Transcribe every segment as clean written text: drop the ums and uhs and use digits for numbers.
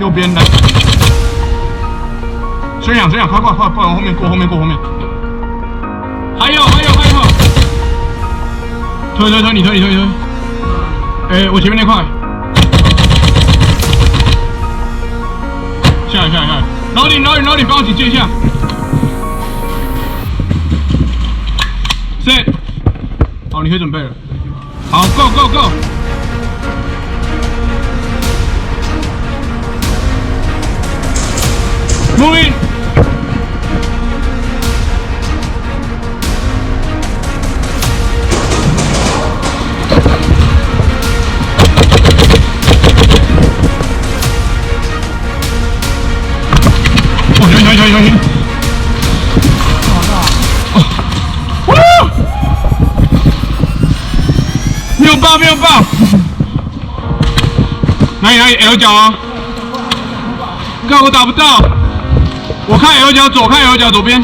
右边来，宣扬，快，往后面过，后面。还有，推你。哎，我前面那块，下来，老李，帮我警戒一下。Set， 好，你可以准备了。好 ，Go。Moving。行。没有爆。哪里 L 角啊？看我打不到。我看 L 角左，左边。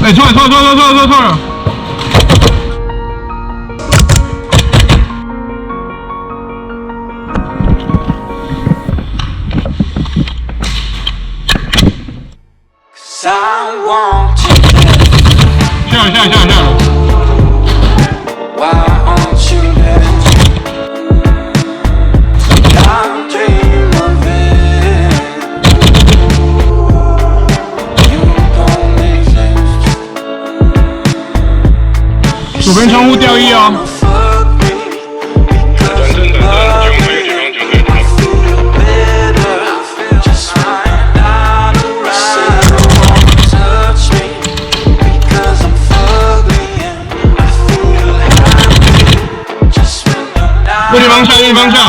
哎，错了。下了。左边窗户掉一哦。右方向。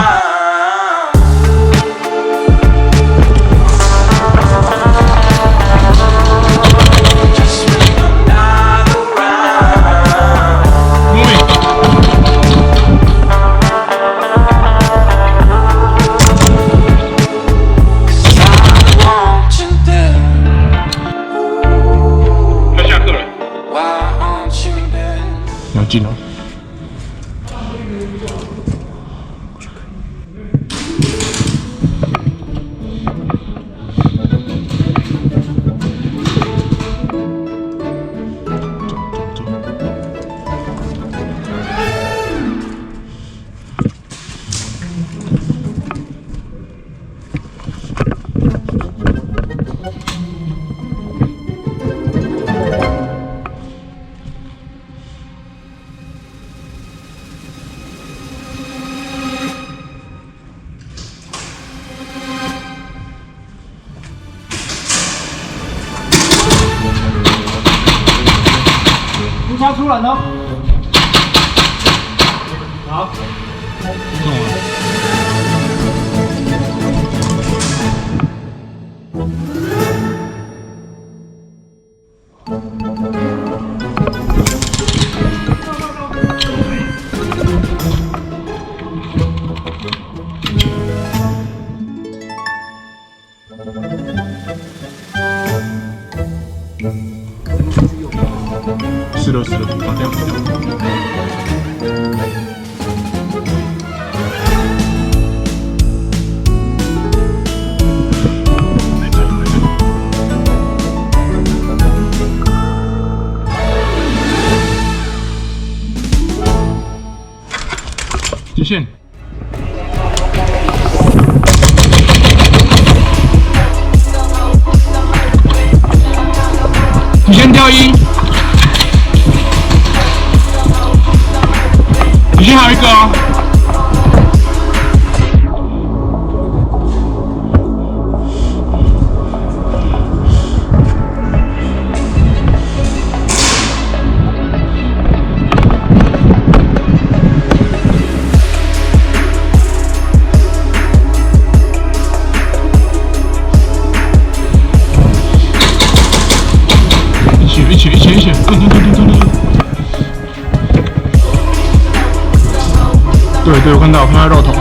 要下课了。你要进哦。枪出人哦！好，中了。是的，打掉。极限。极限掉一。已经还有一个哦。一起，蹲。对，我看到肉头。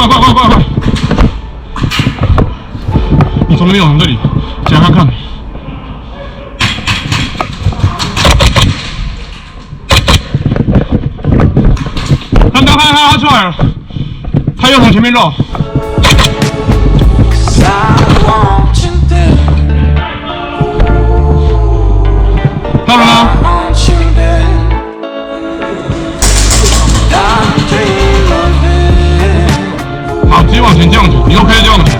快！你从那边往这里，想看看。看到他出来了，他又从前面绕。到了吗？好，直接往前这样子，你 OK 就往前。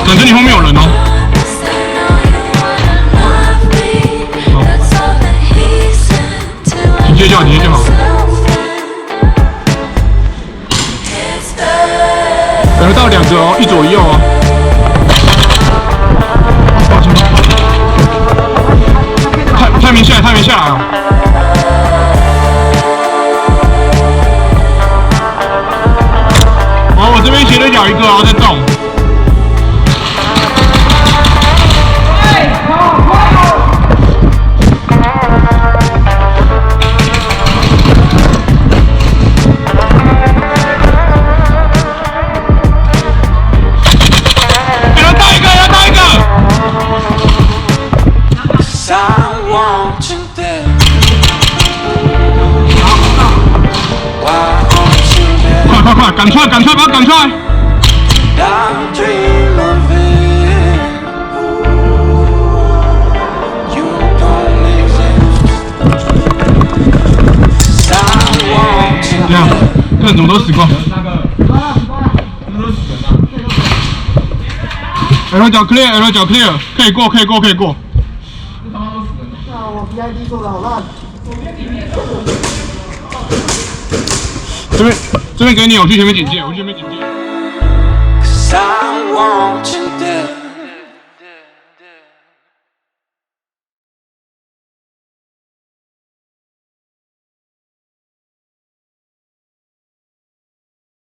等着你后面有人哦。你接就好，等得到2个哦，一左一右哦。他没下来哦。哦，我这边斜对角一个，然后再动。快，赶出来，把他赶出来！这样，看怎么都死光。L 角 clear， 可以过。我 PID 做的好烂。这边给你，我去前面警戒。